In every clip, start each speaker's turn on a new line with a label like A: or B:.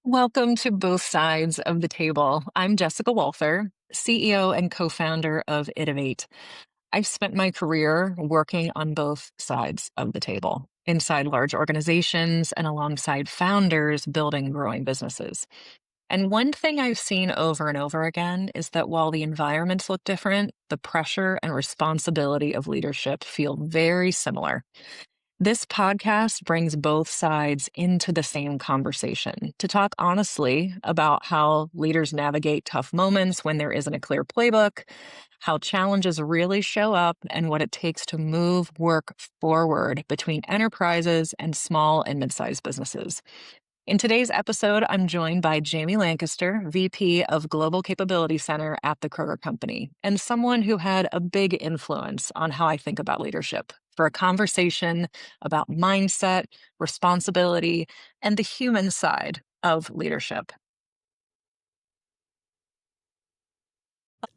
A: Welcome to Both Sides of the Table. I'm Jessica Walther, CEO and co-founder of Itivate. I've spent my career working on both sides of the table, inside large organizations and alongside founders building and growing businesses. And one thing I've seen over and over again is that while the environments look different, the pressure and responsibility of leadership feel very similar. This podcast brings both sides into the same conversation to talk honestly about how leaders navigate tough moments when there isn't a clear playbook, how challenges really show up, and what it takes to move work forward between enterprises and small and mid-sized businesses. In today's episode, I'm joined by Jamie Lancaster, VP of Global Capability Center at the Kroger Company, and someone who had a big influence on how I think about leadership, for a conversation about mindset, responsibility, and the human side of leadership.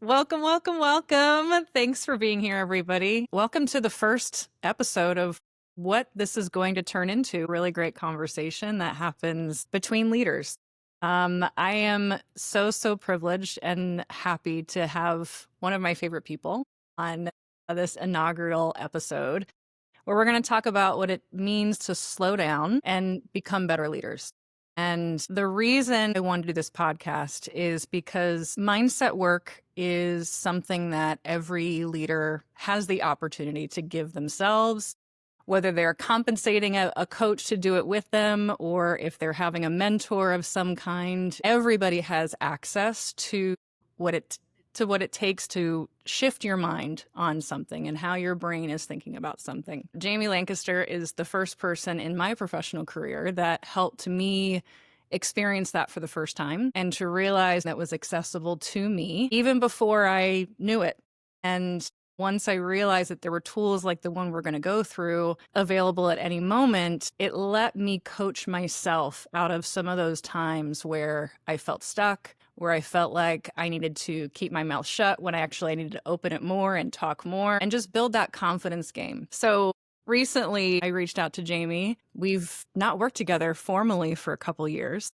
B: Welcome, welcome, welcome. Thanks for being here, everybody. Welcome to the first episode of what this is going to turn into. Really great conversation that happens between leaders. I am so privileged and happy to have one of my favorite people on this inaugural episode where we're going to talk about what it means to slow down and become better leaders. And the reason I wanted to do this podcast is because mindset work is something that every leader has the opportunity to give themselves, whether they're compensating a coach to do it with them or if they're having a mentor of some kind. Everybody has access to what it takes to shift your mind on something and how your brain is thinking about something. Jamie Lancaster is the first person in my professional career that helped me experience that for the first time and to realize that was accessible to me even before I knew it. And once I realized that there were tools like the one we're going to go through available at any moment, it let me coach myself out of some of those times where I felt stuck, where I felt like I needed to keep my mouth shut when I needed to open it more and talk more and just build that confidence game. So recently I reached out to Jamie. We've not worked together formally for a couple years,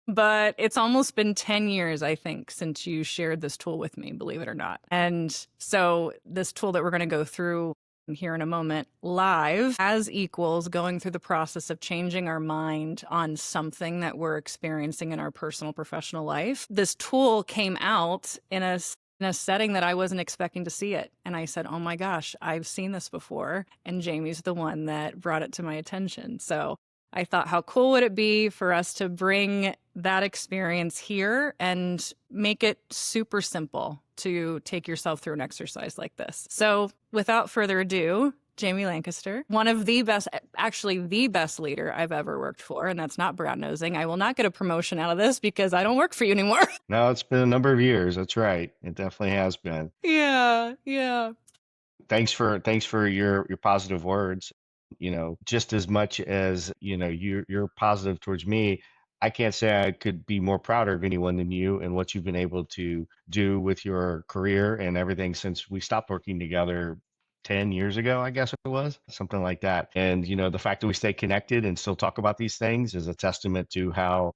B: but it's almost been 10 years, I think, since you shared this tool with me, believe it or not. And so this tool that we're going to go through here in a moment live as equals going through the process of changing our mind on something that we're experiencing in our personal professional life. This tool came out in a setting that I wasn't expecting to see it. And I said, oh my gosh, I've seen this before. And Jamie's the one that brought it to my attention. So I thought, how cool would it be for us to bring that experience here and make it super simple to take yourself through an exercise like this. So without further ado, Jamie Lancaster, one of the best, actually the best leader I've ever worked for, and that's not brown nosing. I will not get a promotion out of this because I don't work for you anymore.
C: No, it's been a number of years. That's right. It definitely has been.
B: Yeah.
C: Thanks for your positive words. Just as much as, you're positive towards me, I can't say I could be more prouder of anyone than you and what you've been able to do with your career and everything since we stopped working together 10 years ago, I guess it was, something like that. And, the fact that we stay connected and still talk about these things is a testament to how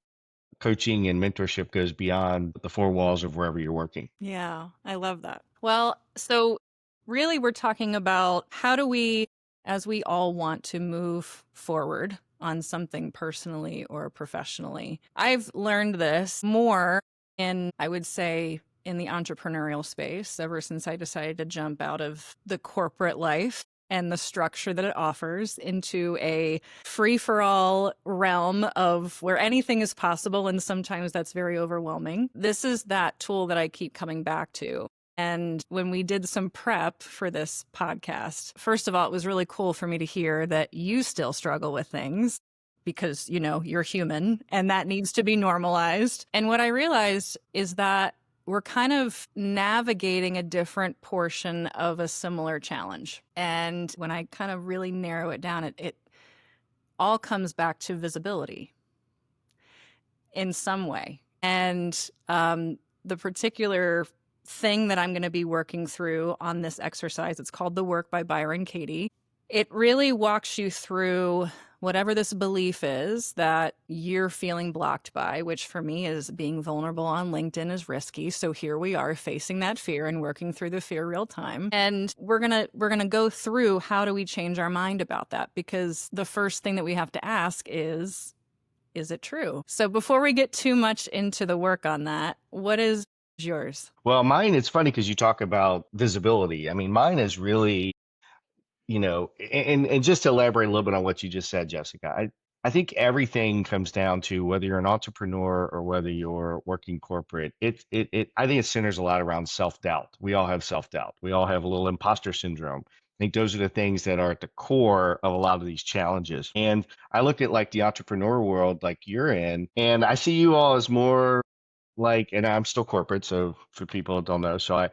C: coaching and mentorship goes beyond the four walls of wherever you're working.
B: Yeah, I love that. Well, so really we're talking about how do we, as we all want to move forward on something personally or professionally. I've learned this more I would say, in the entrepreneurial space ever since I decided to jump out of the corporate life and the structure that it offers into a free-for-all realm of where anything is possible, and sometimes that's very overwhelming. This is that tool that I keep coming back to. And when we did some prep for this podcast, first of all, it was really cool for me to hear that you still struggle with things because, you're human and that needs to be normalized. And what I realized is that we're kind of navigating a different portion of a similar challenge. And when I kind of really narrow it down, it all comes back to visibility in some way. And the particular thing that I'm going to be working through on this exercise, it's called The Work by Byron Katie. It really walks you through whatever this belief is that you're feeling blocked by, which for me is being vulnerable on LinkedIn is risky. So here we are facing that fear and working through the fear real time. And we're going to go through how do we change our mind about that? Because the first thing that we have to ask is it true? So before we get too much into the work on that, what is yours?
C: Well, mine, it's funny because you talk about visibility. I mean, mine is really, and just to elaborate a little bit on what you just said, Jessica, I think everything comes down to whether you're an entrepreneur or whether you're working corporate. I think it centers a lot around self-doubt. We all have self-doubt. We all have a little imposter syndrome. I think those are the things that are at the core of a lot of these challenges. And I look at like the entrepreneur world like you're in, and I see you all as more like, and I'm still corporate, so for people that don't know, so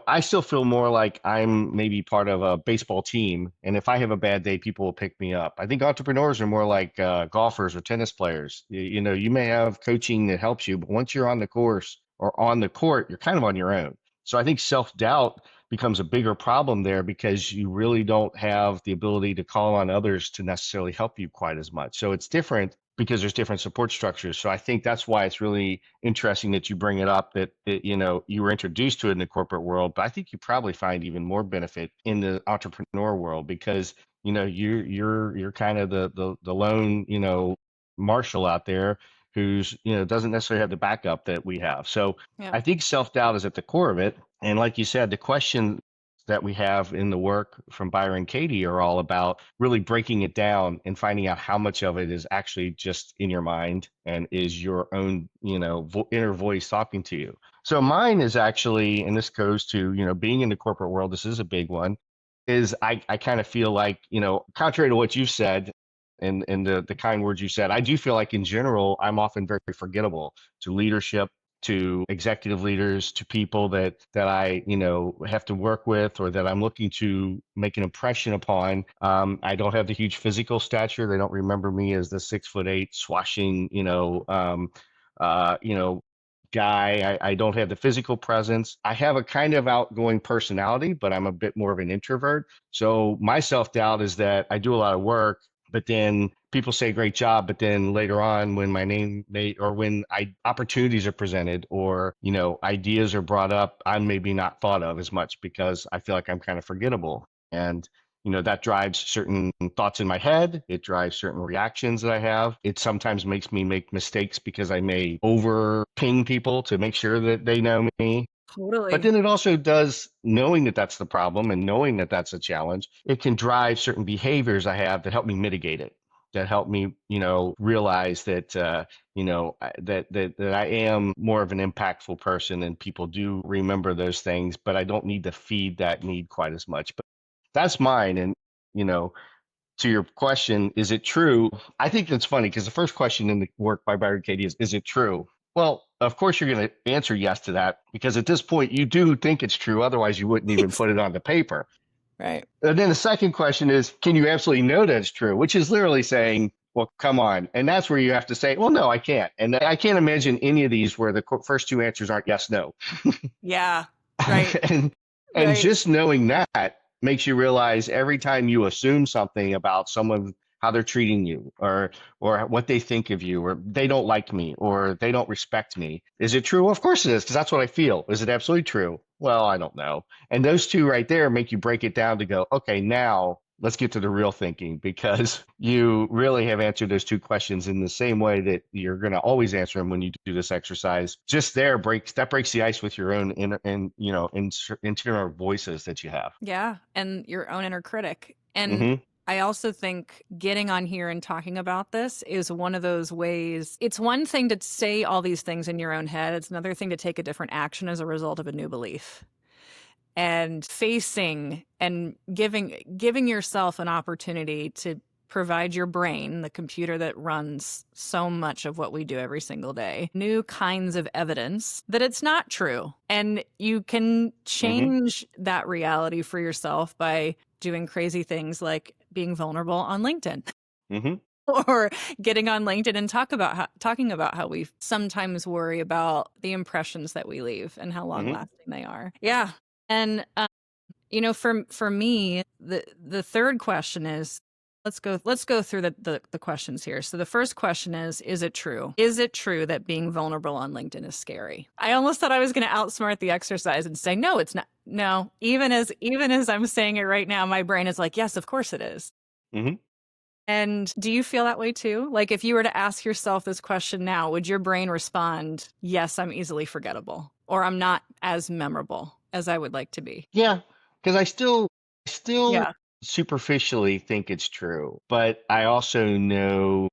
C: I still feel more like I'm maybe part of a baseball team, and if I have a bad day, people will pick me up. I think entrepreneurs are more like golfers or tennis players. You may have coaching that helps you, but once you're on the course or on the court, you're kind of on your own. So I think self-doubt becomes a bigger problem there because you really don't have the ability to call on others to necessarily help you quite as much. So it's different because there's different support structures. So I think that's why it's really interesting that you bring it up that you were introduced to it in the corporate world, but I think you probably find even more benefit in the entrepreneur world because you're kind of the lone marshal out there who's doesn't necessarily have the backup that we have. So
B: Yeah.
C: I think self-doubt is at the core of it. And like you said, the question that we have in the work from Byron Katie are all about really breaking it down and finding out how much of it is actually just in your mind and is your own, inner voice talking to you. So mine is actually, and this goes to, being in the corporate world, this is a big one, is I kind of feel like, contrary to what you said and the kind words you said, I do feel like in general, I'm often very forgettable to leadership, to executive leaders, to people that I have to work with or that I'm looking to make an impression upon. I don't have the huge physical stature. They don't remember me as the 6'8" swashing guy. I don't have the physical presence. I have a kind of outgoing personality, but I'm a bit more of an introvert. So my self-doubt is that I do a lot of work, but then people say great job, but then later on when my name may or when opportunities are presented or ideas are brought up, I'm maybe not thought of as much because I feel like I'm kind of forgettable. And that drives certain thoughts in my head. It drives certain reactions that I have. It sometimes makes me make mistakes because I may over ping people to make sure that they know me. But
B: Totally.
C: then it also does, knowing that that's the problem and knowing that that's a challenge, it can drive certain behaviors I have that help me mitigate it, that help me, realize that, that I am more of an impactful person and people do remember those things, but I don't need to feed that need quite as much. But that's mine. And, you know, to your question, is it true? I think that's funny because the first question in the work by Byron Katie is it true? Well, of course you're going to answer yes to that because at this point you do think it's true. Otherwise, you wouldn't even put it on the paper.
B: Right.
C: And then the second question is, can you absolutely know that it's true? Which is literally saying, well, come on. And that's where you have to say, well, no, I can't. And I can't imagine any of these where the first two answers aren't yes, no.
B: Yeah. Right.
C: and and
B: Right.
C: just knowing that makes you realize every time you assume something about someone, how they're treating you or what they think of you or they don't like me or they don't respect me, is it true? Of course it is, because that's what I feel. Is it absolutely true? Well, I don't know. And those two right there make you break it down to go, okay, now let's get to the real thinking, because you really have answered those two questions in the same way that you're going to always answer them when you do this exercise. Just breaks the ice with your own internal voices that you have.
B: Yeah. And your own inner critic. And
C: Hmm.
B: I also think getting on here and talking about this is one of those ways. It's one thing to say all these things in your own head. It's another thing to take a different action as a result of a new belief. And facing and giving yourself an opportunity to provide your brain, the computer that runs so much of what we do every single day, new kinds of evidence that it's not true. And you can
C: Hmm.
B: change that reality for yourself by doing crazy things like being vulnerable on LinkedIn.
C: Hmm.
B: Or getting on LinkedIn and talking about how we sometimes worry about the impressions that we leave and how long
C: Hmm.
B: lasting they are. Yeah. And for me, the third question is, Let's go through the questions here. So the first question is it true? Is it true that being vulnerable on LinkedIn is scary? I almost thought I was going to outsmart the exercise and say, no, it's not. No, even as I'm saying it right now, my brain is like, yes, of course it is.
C: Hmm.
B: And do you feel that way too? Like if you were to ask yourself this question now, would your brain respond, yes, I'm easily forgettable, or I'm not as memorable as I would like to be?
C: Yeah, because I still
B: Yeah.
C: superficially think it's true, but I also know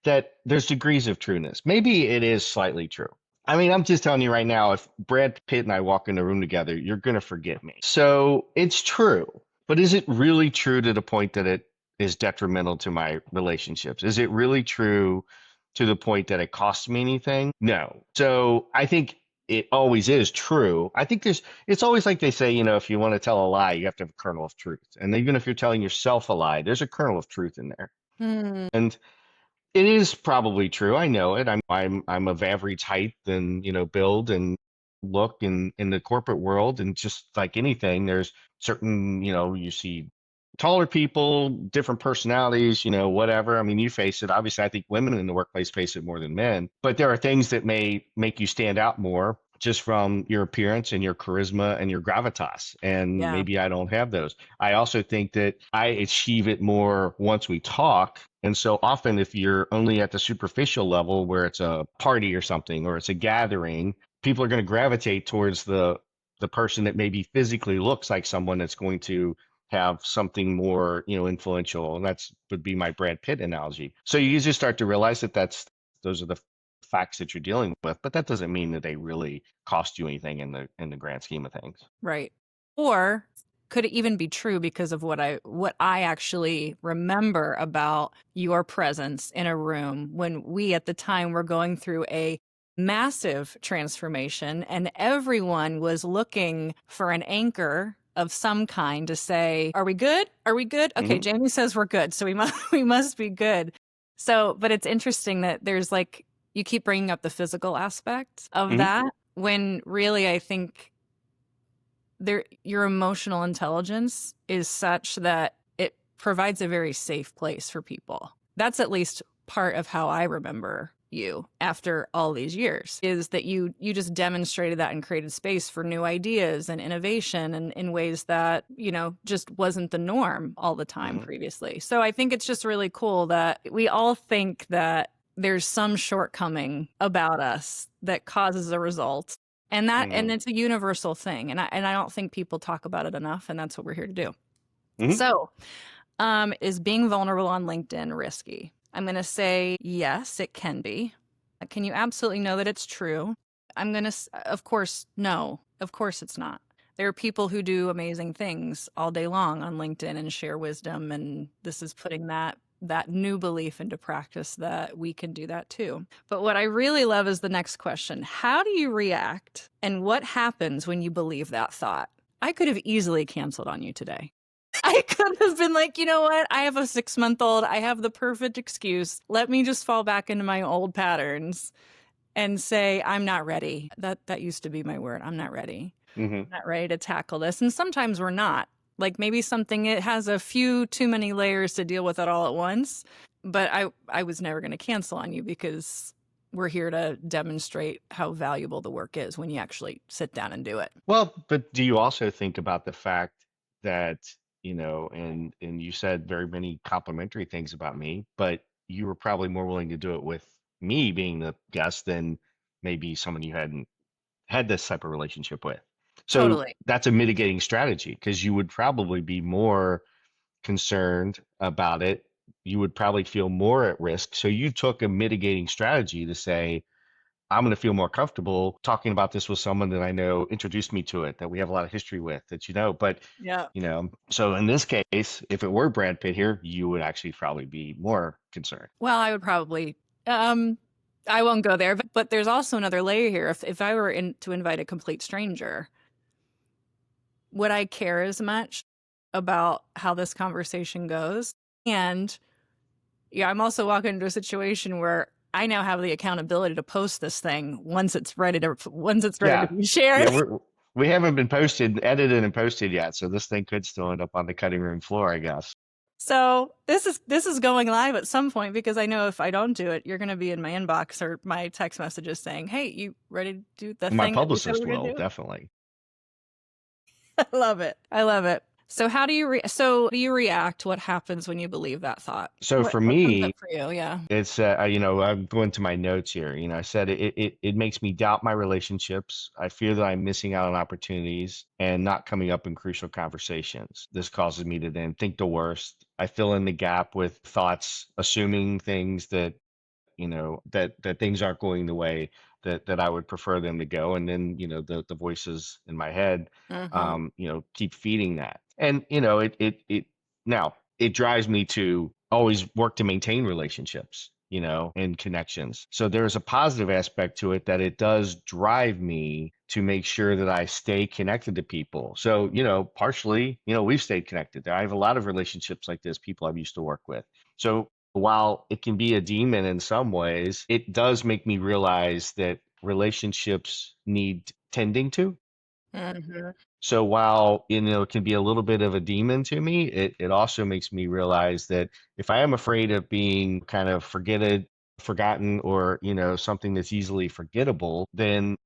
C: that there's degrees of trueness. Maybe it is slightly true. I mean, I'm just telling you right now, if Brad Pitt and I walk in the room together, you're going to forget me. So it's true. But is it really true to the point that it is detrimental to my relationships? Is it really true to the point that it costs me anything? No. So I think it always is true. I think it's always like they say, if you want to tell a lie, you have to have a kernel of truth. And even if you're telling yourself a lie, there's a kernel of truth in there.
B: Hmm.
C: And it is probably true. I know it. I'm of average height and build and look in the corporate world, and just like anything, there's certain you see taller people, different personalities, whatever. I mean, you face it. Obviously, I think women in the workplace face it more than men, but there are things that may make you stand out more just from your appearance and your charisma and your gravitas. And
B: Yeah.
C: maybe I don't have those. I also think that I achieve it more once we talk. And so often, if you're only at the superficial level where it's a party or something, or it's a gathering, people are going to gravitate towards the person that maybe physically looks like someone that's going to have something more, influential. And that's would be my Brad Pitt analogy. So you just start to realize that those are the facts that you're dealing with, but that doesn't mean that they really cost you anything in the grand scheme of things.
B: Right. Or could it even be true because of what I actually remember about your presence in a room when we at the time were going through a massive transformation and everyone was looking for an anchor of some kind to say, are we good? Are we good? Okay,
C: Hmm.
B: Jamie says we're good. So we must we must be good. So, but it's interesting that there's like you keep bringing up the physical aspect of
C: Hmm.
B: that when really I think your emotional intelligence is such that it provides a very safe place for people. That's at least part of how I remember you after all these years, is that you just demonstrated that and created space for new ideas and innovation and in ways that, just wasn't the norm all the time
C: Hmm.
B: previously. So I think it's just really cool that we all think that there's some shortcoming about us that causes a result, and
C: Hmm.
B: it's a universal thing. And I don't think people talk about it enough. And that's what we're here to do.
C: Hmm.
B: So, is being vulnerable on LinkedIn risky? I'm going to say yes, it can be. Can you absolutely know that it's true? Of course, no, of course it's not. There are people who do amazing things all day long on LinkedIn and share wisdom. And this is putting that new belief into practice that we can do that too. But what I really love is the next question. How do you react and what happens when you believe that thought? I could have easily canceled on you today. I could have been like, you know what? I have a 6-month-old. I have the perfect excuse. Let me just fall back into my old patterns and say, I'm not ready. That used to be my word. I'm not ready.
C: Hmm.
B: I'm not ready to tackle this. And sometimes we're not. Like maybe something it has a few too many layers to deal with it all at once. But I was never going to cancel on you because we're here to demonstrate how valuable the work is when you actually sit down and do it.
C: Well, but do you also think about the fact that, and you said very many complimentary things about me, but you were probably more willing to do it with me being the guest than maybe someone you hadn't had this type of relationship with. So
B: Totally.
C: that's a mitigating strategy because you would probably be more concerned about it. You would probably feel more at risk. So you took a mitigating strategy to say, I'm going to feel more comfortable talking about this with someone that I know introduced me to it, that we have a lot of history with, that But,
B: Yeah.
C: so in this case, if it were Brad Pitt here, you would actually probably be more concerned.
B: Well, I would probably I won't go there, but there's also another layer here. If I were to invite a complete stranger, would I care as much about how this conversation goes? And yeah, I'm also walking into a situation where I now have the accountability to post this thing once it's ready to
C: Yeah.
B: be
C: Yeah.
B: shared.
C: We haven't been edited and posted yet. So this thing could still end up on the cutting room floor, I guess.
B: So this is going live at some point because I know if I don't do it, you're going to be in my inbox or my text messages saying, "Hey, you ready to do the
C: My
B: thing that we said we
C: publicist
B: were going
C: will
B: to do?"
C: definitely.
B: I love it. I love it. So how do you react? What happens when you believe that thought?
C: So for
B: What comes
C: me,
B: up for you? Yeah.
C: it's I'm going to my notes here. I said it makes me doubt my relationships. I fear that I'm missing out on opportunities and not coming up in crucial conversations. This causes me to then think the worst. I fill in the gap with thoughts, assuming things that that things aren't going the way that I would prefer them to go, and then the voices in my head
B: Mm-hmm.
C: keep feeding that. And it now it drives me to always work to maintain relationships, and connections. So there's a positive aspect to it, that it does drive me to make sure that I stay connected to people. So partially, we've stayed connected. I have a lot of relationships like this, people I've used to work with. So while it can be a demon in some ways, it does make me realize that relationships need tending to.
B: Mm-hmm.
C: So while it can be a little bit of a demon to me, it also makes me realize that if I am afraid of being kind of forgotten, or something that's easily forgettable, then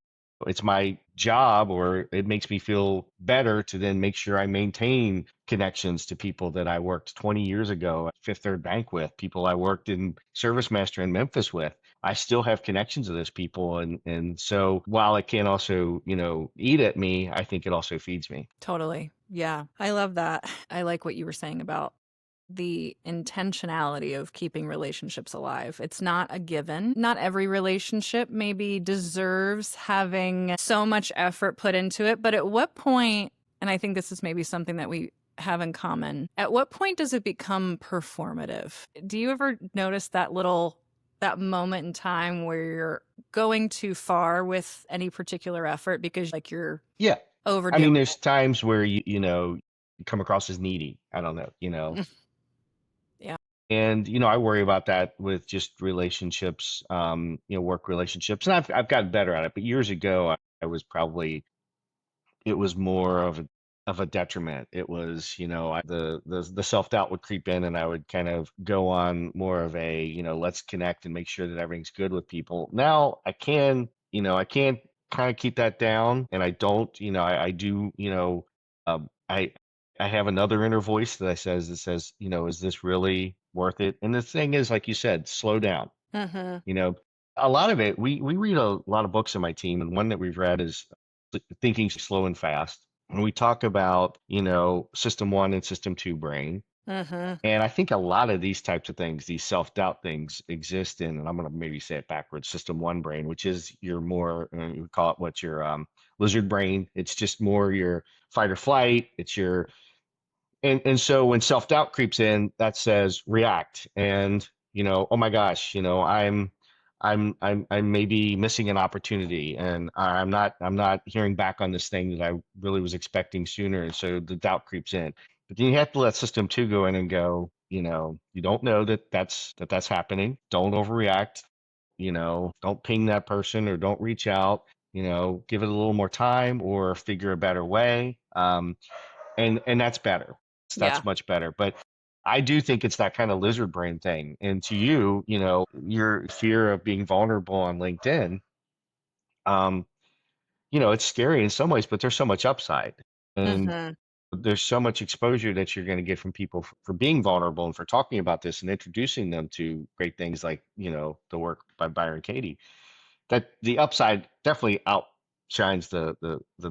C: it's my job, or it makes me feel better to then make sure I maintain connections to people that I worked 20 years ago at Fifth Third Bank with, people I worked in Service Master in Memphis with. I still have connections to those people. And so while it can also, eat at me, I think it also feeds me.
B: Totally. Yeah. I love that. I like what you were saying about the intentionality of keeping relationships alive. It's not a given. Not every relationship maybe deserves having so much effort put into it, but at what point, and I think this is maybe something that we have in common, at what point does it become performative? Do you ever notice that moment in time where you're going too far with any particular effort because like you're
C: Yeah. I
B: overdoing
C: mean, there's times where you come across as needy. I don't know.
B: it? Yeah.
C: And I worry about that with just relationships, work relationships, and I've gotten better at it. But years ago, I was probably it was more of a detriment. It was, the self doubt would creep in, and I would kind of go on more of a, let's connect and make sure that everything's good with people. Now I can kind of keep that down, and I don't, I do, I have another inner voice that says, is this really worth it? And the thing is, like you said, slow down.
B: Mm-hmm.
C: You know, a lot of it, we read a lot of books in my team, and one that we've read is Thinking Slow and Fast. And we talk about, system one and system two brain.
B: Mm-hmm.
C: And I think a lot of these types of things, these self-doubt things, exist in, and I'm going to maybe say it backwards, system one brain, which is your more, you would call it what's your lizard brain. It's just more your fight or flight. It's your and so when self-doubt creeps in, that says react. And oh my gosh, I'm maybe missing an opportunity, and I'm not hearing back on this thing that I really was expecting sooner. And so the doubt creeps in. But then you have to let system two go in and go, you don't know that's happening. Don't overreact. Don't ping that person, or don't reach out. Give it a little more time, or figure a better way. And that's better.
B: Yeah.
C: That's much better. But I do think it's that kind of lizard brain thing. And to you, your fear of being vulnerable on LinkedIn, um, it's scary in some ways, but there's so much upside. And
B: Mm-hmm.
C: there's so much exposure that you're going to get from people for being vulnerable and for talking about this and introducing them to great things like, the work by Byron Katie, that the upside definitely outshines the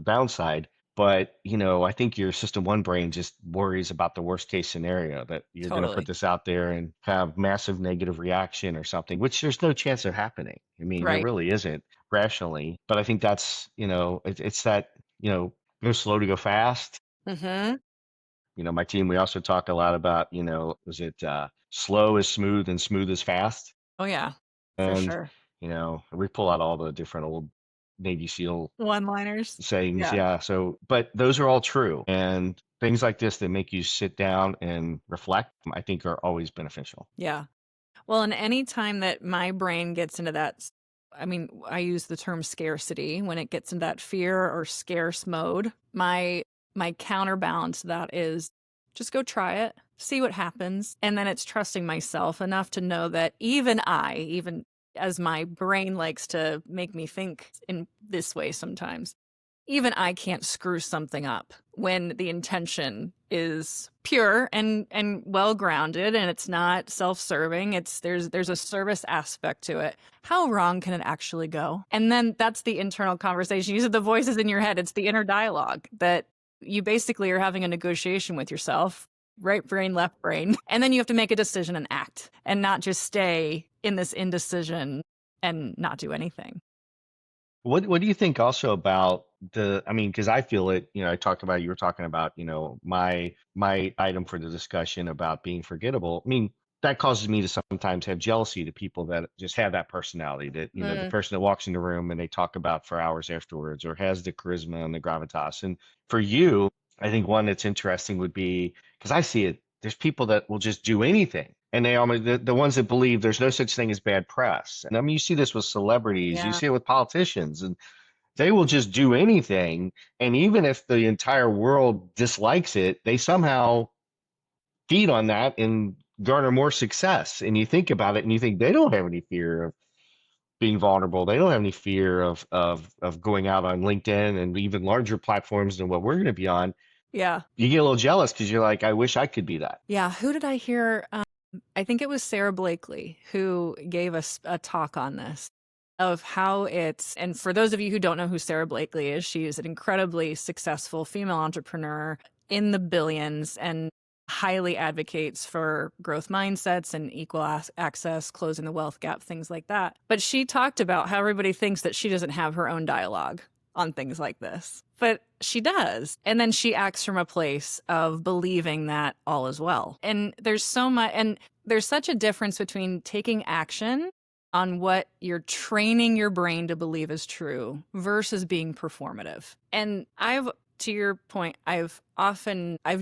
C: downside. But I think your system one brain just worries about the worst case scenario, that you're going to put
B: Totally.
C: this out there and have massive negative reaction or something, which there's no chance of happening. I mean, there
B: Right.
C: really isn't rationally. But I think that's it's that go slow to go fast.
B: Mm-hmm.
C: My team, we also talk a lot about, is it slow is smooth and smooth is fast.
B: Oh yeah, for
C: And,
B: sure.
C: we pull out all the different old Navy SEAL
B: One-liners.
C: sayings.
B: Yeah.
C: Yeah. So, but those are all true. And things like this that make you sit down and reflect, I think are always beneficial.
B: Yeah. Well, and any time that my brain gets into I mean, I use the term scarcity when it gets into that fear or scarce mode. My counterbalance to that is just go try it. see what happens. And then it's trusting myself enough to know that even as my brain likes to make me think in this way sometimes, even I can't screw something up when the intention is pure and well grounded and it's not self-serving. There's a service aspect to it. How wrong can it actually go? And then that's the internal conversation. You said the voices in your head. It's the inner dialogue that you basically are having a negotiation with yourself, right brain, left brain. And then you have to make a decision and act and not just stay in this indecision and not do anything.
C: What do you think also about I mean, because I feel it, you talked about, you were talking about, my item for the discussion about being forgettable. I mean, that causes me to sometimes have jealousy to people that just have that personality, that, the person that walks in the room and they talk about for hours afterwards, or has the charisma and the gravitas. And for you, I think one that's interesting would be, because I see it, there's people that will just do anything. And they almost, the ones that believe there's no such thing as bad press. And I mean, you see this with celebrities, you
B: Yeah.
C: see it with politicians, and they will just do anything. And even if the entire world dislikes it, they somehow feed on that and garner more success. And you think about it and you think they don't have any fear of being vulnerable. They don't have any fear of going out on LinkedIn and even larger platforms than what we're going to be on.
B: Yeah.
C: You get a little jealous because you're like, I wish I could be that.
B: Yeah. Who did I hear? I think it was Sarah Blakely who gave us a talk on this, of how and for those of you who don't know who Sarah Blakely is, she is an incredibly successful female entrepreneur in the billions and highly advocates for growth mindsets and equal access, closing the wealth gap, things like that. But she talked about how everybody thinks that she doesn't have her own dialogue on things like this, but she does. And then she acts from a place of believing that all is well. And there's such a difference between taking action on what you're training your brain to believe is true versus being performative. And to your point, I've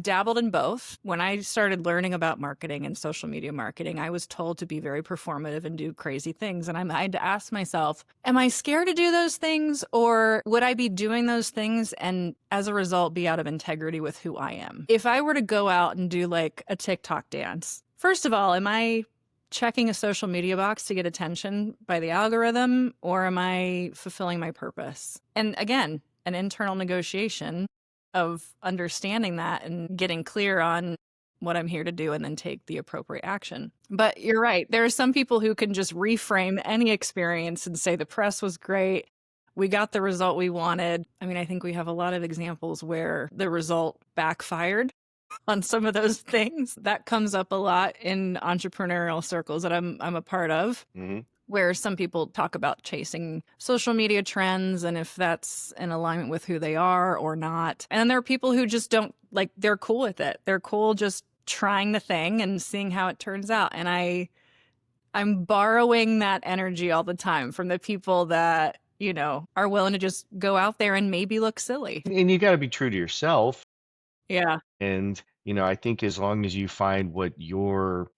B: dabbled in both. When I started learning about marketing and social media marketing, I was told to be very performative and do crazy things. And I had to ask myself, am I scared to do those things, or would I be doing those things and as a result be out of integrity with who I am? If I were to go out and do like a TikTok dance, first of all, am I checking a social media box to get attention by the algorithm, or am I fulfilling my purpose? And again, an internal negotiation of understanding that and getting clear on what I'm here to do and then take the appropriate action. But you're right. There are some people who can just reframe any experience and say the press was great. We got the result we wanted. I mean, I think we have a lot of examples where the result backfired on some of those things. That comes up a lot in entrepreneurial circles that I'm a part of.
C: Mm-hmm.
B: Where some people talk about chasing social media trends and if that's in alignment with who they are or not. And then there are people who just don't, like, they're cool with it. They're cool just trying the thing and seeing how it turns out. And I'm borrowing that energy all the time from the people that, are willing to just go out there and maybe look silly.
C: And you got to be true to yourself.
B: Yeah.
C: And, I think as long as you find what your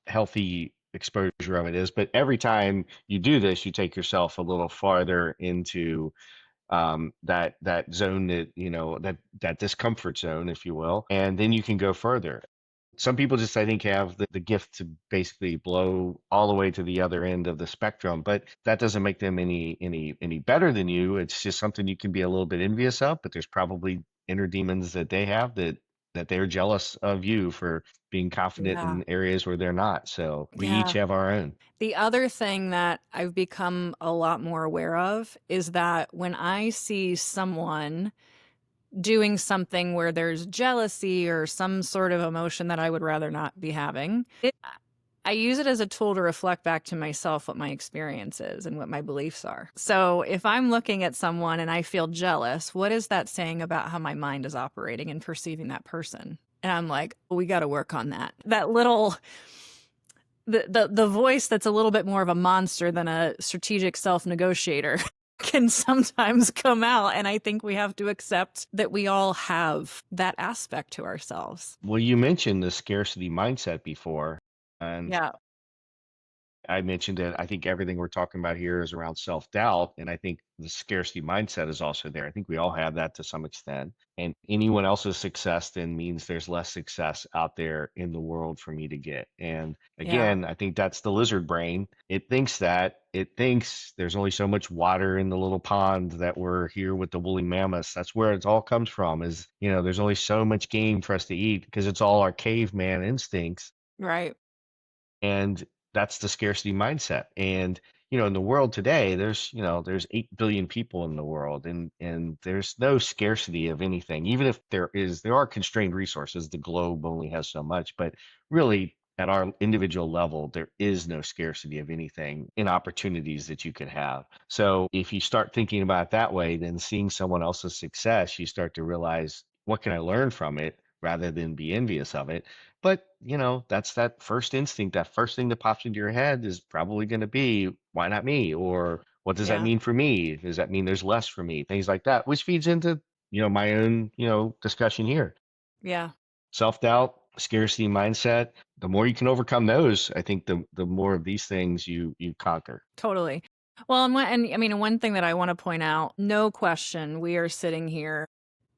C: healthy exposure of it is, but every time you do this, you take yourself a little farther into that zone, that discomfort zone, if you will, and then you can go further. Some people just, I think, have the gift to basically blow all the way to the other end of the spectrum, but that doesn't make them any better than you. It's just something you can be a little bit envious of, but there's probably inner demons that they have that they're jealous of you for being confident
B: Yeah.
C: in areas where they're not. So we
B: Yeah.
C: each have our own.
B: The other thing that I've become a lot more aware of is that when I see someone doing something where there's jealousy or some sort of emotion that I would rather not be having, I use it as a tool to reflect back to myself what my experience is and what my beliefs are. So if I'm looking at someone and I feel jealous, what is that saying about how my mind is operating and perceiving that person? And I'm like, we got to work on that. That little, the voice that's a little bit more of a monster than a strategic self-negotiator can sometimes come out. And I think we have to accept that we all have that aspect to ourselves.
C: Well, you mentioned the scarcity mindset before. And
B: Yeah.
C: I mentioned it. I think everything we're talking about here is around self-doubt. And I think the scarcity mindset is also there. I think we all have that to some extent. And anyone else's success then means there's less success out there in the world for me to get. And
B: Yeah.
C: again, I think that's the lizard brain. It thinks that. It thinks there's only so much water in the little pond that we're here with the woolly mammoths. That's where it all comes from is, there's only so much game for us to eat because it's all our caveman instincts.
B: Right.
C: And that's the scarcity mindset. And in the world today, there's 8 billion people in the world, and there's no scarcity of anything. Even if there are constrained resources. The globe only has so much, but really at our individual level, there is no scarcity of anything in opportunities that you could have. So if you start thinking about it that way, then seeing someone else's success, you start to realize, what can I learn from it rather than be envious of it? But, that's that first instinct. That first thing that pops into your head is probably going to be, why not me? Or what does that
B: Yeah.
C: mean for me? Does that mean there's less for me? Things like that, which feeds into, my own, discussion here.
B: Yeah.
C: Self-doubt, scarcity mindset. The more you can overcome those, I think the more of these things you conquer.
B: Totally. Well, one thing that I want to point out, no question, we are sitting here.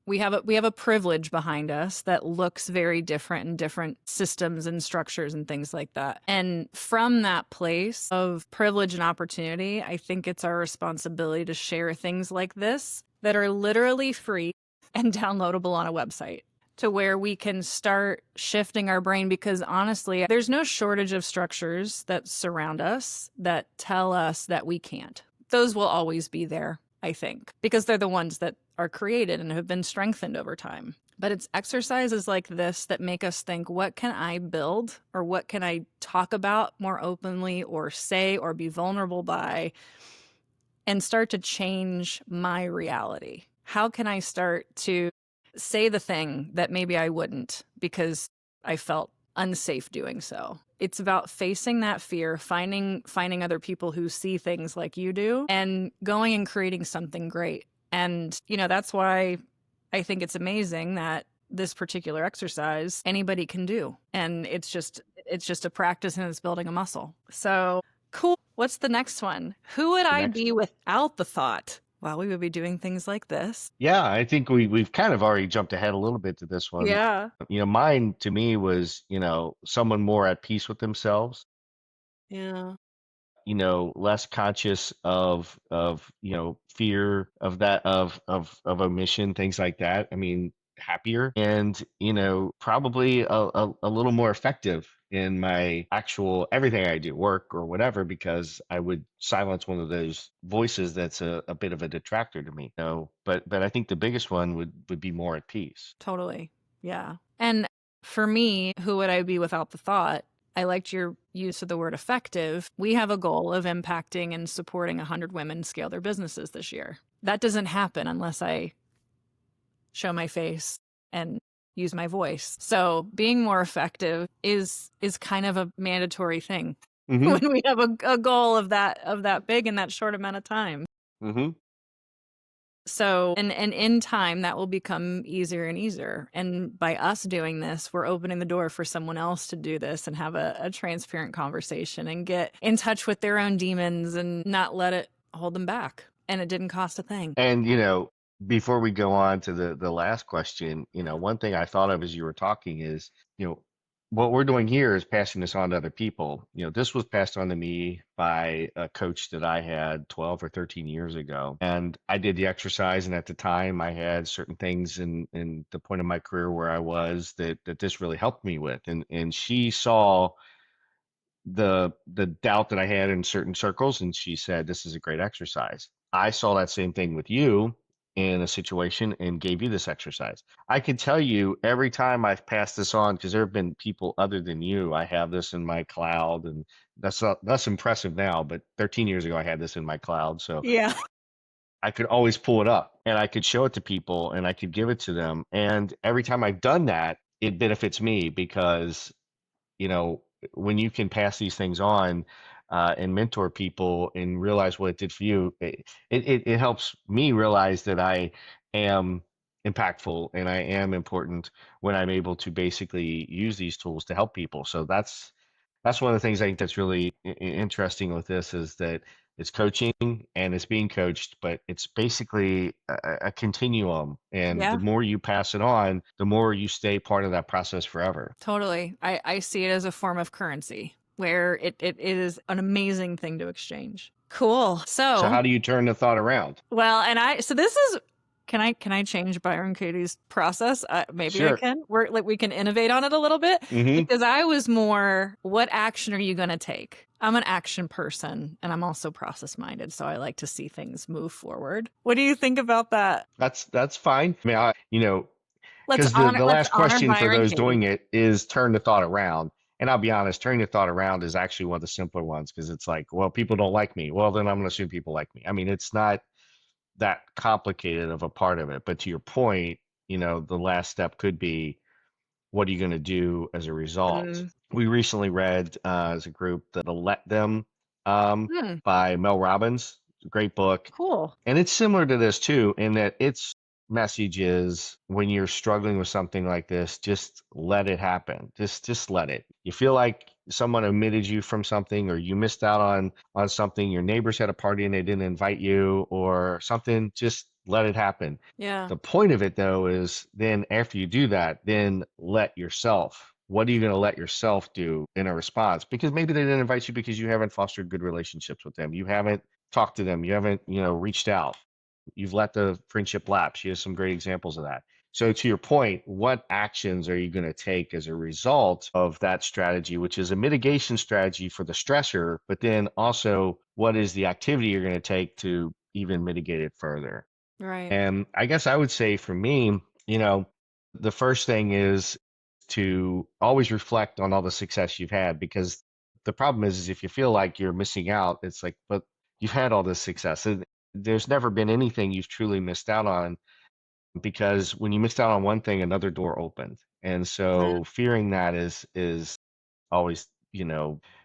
B: We have a privilege behind us that looks very different in different systems and structures and things like that. And from that place of privilege and opportunity, I think it's our responsibility to share things like this that are literally free and downloadable on a website, to where we can start shifting our brain, because honestly, there's no shortage of structures that surround us that tell us that we can't. Those will always be there, I think, because they're the ones that are created and have been strengthened over time. But it's exercises like this that make us think, what can I build, or what can I talk about more openly, or say, or be vulnerable by, and start to change my reality? How can I start to say the thing that maybe I wouldn't because I felt unsafe doing so? It's about facing that fear, finding other people who see things like you do, and going and creating something great. And, that's why I think it's amazing that this particular exercise anybody can do. And it's just a practice, and it's building a muscle. So cool. What's the next one? Who would
C: The
B: I
C: next
B: be without the thought? Well, we would be doing things like this.
C: Yeah, I think we've kind of already jumped ahead a little bit to this one.
B: Yeah.
C: Mine to me was, someone more at peace with themselves,
B: Yeah.
C: less conscious of, fear of that of omission, things like that. I mean, happier and, probably a little more effective in my actual everything I do, work or whatever, because I would silence one of those voices that's a bit of a detractor to me. But I think the biggest one would be more at peace.
B: Totally. Yeah. And for me, who would I be without the thought? I liked your use of the word effective. We have a goal of impacting and supporting 100 women scale their businesses this year. That doesn't happen unless I show my face and use my voice. So being more effective is kind of a mandatory thing
C: Mm-hmm.
B: when we have a goal of that big in that short amount of time.
C: Mm-hmm.
B: So, and in time, that will become easier and easier. And by us doing this, we're opening the door for someone else to do this and have a transparent conversation and get in touch with their own demons and not let it hold them back. And it didn't cost a thing.
C: And before we go on to the last question, one thing I thought of as you were talking is, what we're doing here is passing this on to other people. This was passed on to me by a coach that I had 12 or 13 years ago. And I did the exercise, and at the time I had certain things in the point of my career where I was that this really helped me with. And she saw the doubt that I had in certain circles, and she said, "This is a great exercise." I saw that same thing with you in a situation and gave you this exercise. I can tell you every time I've passed this on, because there have been people other than you, I have this in my cloud, and that's impressive now, but 13 years ago I had this in my cloud, so
B: Yeah.
C: I could always pull it up and I could show it to people and I could give it to them. And every time I've done that, it benefits me because you know, when you can pass these things on and mentor people and realize what it did for you, it helps me realize that I am impactful and I am important when I'm able to basically use these tools to help people. So That's one of the things I think that's really interesting with this is that it's coaching and it's being coached, but it's basically a continuum. And the
B: Yeah,
C: more you pass it on, the more you stay part of that process forever.
B: totally. I see it as a form of currency where it is an amazing thing to exchange. Cool.
C: So
B: So,
C: how do you turn the thought around?
B: well, so this is, can I change Byron Katie's process? Maybe I
C: Sure.
B: can. We're like, we can innovate on it a little bit,
C: Hmm.
B: because I was more, what action are you going to take? I'm an action person and I'm also process minded, so I like to see things move forward. What do you think about that?
C: That's fine. I mean, because the
B: Let's
C: last
B: honor
C: question for
B: Byron
C: those
B: Katie.
C: doing it is turn the thought around. And I'll be honest, turning the thought around is actually one of the simpler ones because it's like, well, people don't like me. Well, then I'm going to assume people like me. I mean, it's not that complicated of a part of it. But to your point, the last step could be, what are you going to do as a result?
B: Mm,
C: We recently read as a group the Let Them um,
B: hmm,
C: by Mel Robbins. It's a great book.
B: cool.
C: And it's similar to this too, in that its message is when you're struggling with something like this, just let it happen. Just let it. You feel like someone omitted you from something or you missed out on something, your neighbors had a party and they didn't invite you or something, just let it happen.
B: Yeah,
C: The point of it though is then after you do that, then let yourself. What are you going to let yourself do in a response? Because maybe they didn't invite you because you haven't fostered good relationships with them. You haven't talked to them. You haven't, reached out. You've let the friendship lapse. You have some great examples of that. So to your point, what actions are you going to take as a result of that strategy, which is a mitigation strategy for the stressor, but then also what is the activity you're going to take to even mitigate it further?
B: right.
C: And I guess I would say for me, the first thing is to always reflect on all the success you've had because the problem is if you feel like you're missing out, it's like, but you've had all this success. And there's never been anything you've truly missed out on because when you missed out on one thing, another door opened. And
B: Mhm.
C: so fearing that is always,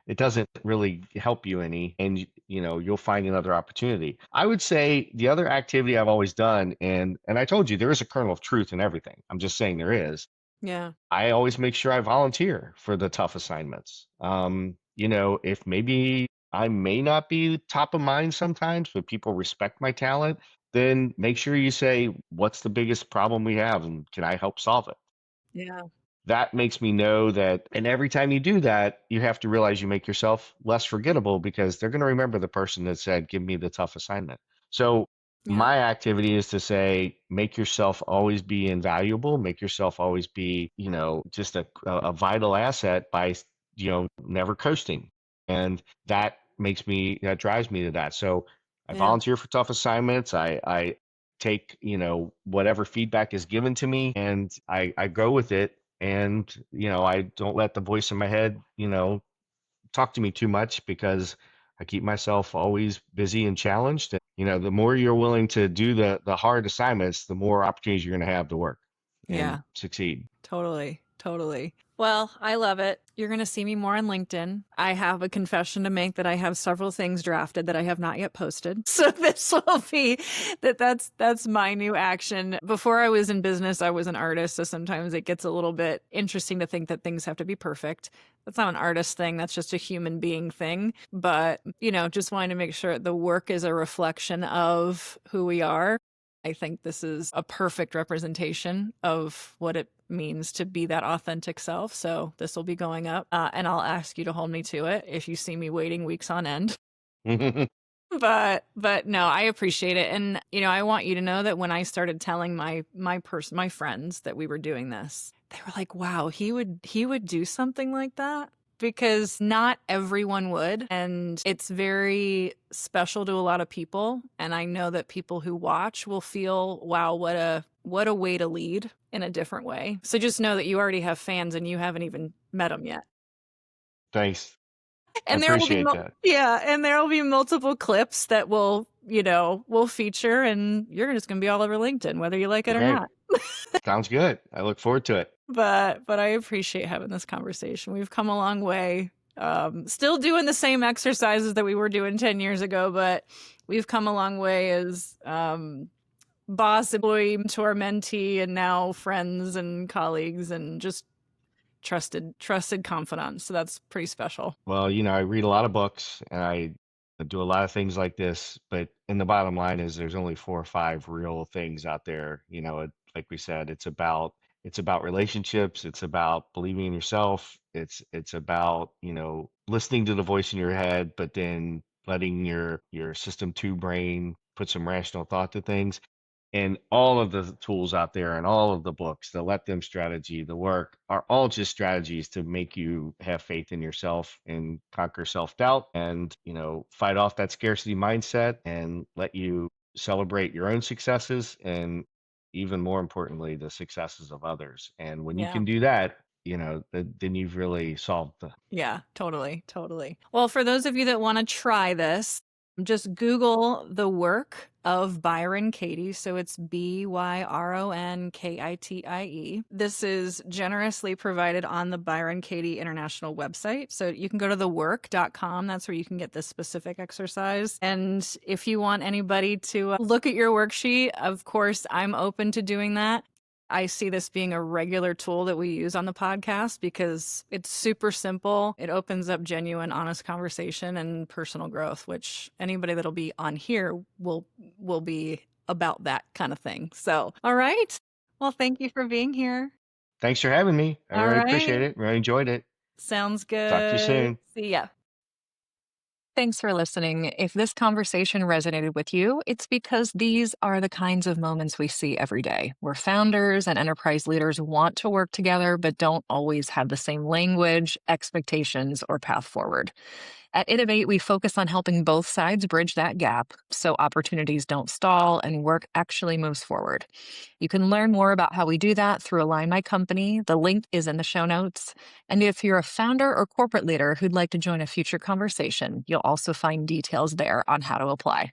C: it doesn't really help you any, and you'll find another opportunity. I would say the other activity I've always done, and I told you there is a kernel of truth in everything. I'm just saying there is.
B: Yeah,
C: I always make sure I volunteer for the tough assignments. If maybe I may not be top of mind sometimes, but people respect my talent, then make sure you say, what's the biggest problem we have and can I help solve it?
B: yeah,
C: That makes me know that, and every time you do that, you have to realize you make yourself less forgettable because they're going to remember the person that said, give me the tough assignment. So
B: yeah,
C: my activity is to say, make yourself always be invaluable, make yourself always be, just a vital asset by, never coasting. And that drives me to that. So I
B: yeah,
C: volunteer for tough assignments. I take, whatever feedback is given to me and I go with it and I don't let the voice in my head talk to me too much because I keep myself always busy and challenged. And the more you're willing to do the hard assignments, the more opportunities you're going to have to work and
B: yeah.
C: succeed.
B: Totally, totally. Well, I love it. You're going to see me more on LinkedIn. I have a confession to make that I have several things drafted that I have not yet posted. So this will be that's my new action. Before I was in business, I was an artist, so sometimes it gets a little bit interesting to think that things have to be perfect. That's not an artist thing, that's just a human being thing. But, just wanting to make sure the work is a reflection of who we are. I think this is a perfect representation of what it means to be that authentic self. So this will be going up, and I'll ask you to hold me to it if you see me waiting weeks on end. But no, I appreciate it, and I want you to know that when I started telling my friends that we were doing this, they were like, "Wow, he would do something like that." Because not everyone would, and it's very special to a lot of people, and I know that people who watch will feel, wow, what a way to lead in a different way. So just know that you already have fans and you haven't even met them yet.
C: Thanks. I
B: And there will be
C: appreciate that.
B: yeah, and there will be multiple clips that will feature, and you're just going to be all over LinkedIn whether you like it or
C: Okay.
B: not.
C: Sounds good. I look forward to it.
B: But I appreciate having this conversation. We've come a long way. Still doing the same exercises that we were doing 10 years ago, but we've come a long way as boss, employee, mentor, mentee, and now friends and colleagues, and just trusted confidant. So that's pretty special.
C: Well, I read a lot of books and I do a lot of things like this, but in the bottom line is there's only 4 or 5 real things out there. Like we said, it's about relationships, it's about believing in yourself, it's about, listening to the voice in your head, but then letting your system 2 brain put some rational thought to things. And all of the tools out there and all of the books, the let them strategy, the work are all just strategies to make you have faith in yourself and conquer self-doubt and, fight off that scarcity mindset and let you celebrate your own successes and even more importantly, the successes of others. And when you
B: Yeah.
C: can do that, then you've really solved the.
B: Yeah, totally, totally. Well, for those of you that want to try this, just Google the work of Byron Katie. So it's BYRONKITIE. This is generously provided on the Byron Katie International website. So you can go to thework.com. That's where you can get this specific exercise. And if you want anybody to look at your worksheet, of course, I'm open to doing that. I see this being a regular tool that we use on the podcast because it's super simple. It opens up genuine, honest conversation and personal growth, which anybody that'll be on here will be about that kind of thing. So, all right. Well, thank you for being here.
C: Thanks for having me. I
B: All
C: really appreciate
B: right.
C: it. Really enjoyed it.
B: Sounds
C: Talk to you
B: good.
C: soon.
B: See ya.
A: Thanks for listening. If this conversation resonated with you, it's because these are the kinds of moments we see every day, where founders and enterprise leaders want to work together but don't always have the same language, expectations, or path forward. At Itivate, we focus on helping both sides bridge that gap so opportunities don't stall and work actually moves forward. You can learn more about how we do that through Align My Company. The link is in the show notes. And if you're a founder or corporate leader who'd like to join a future conversation, you'll also find details there on how to apply.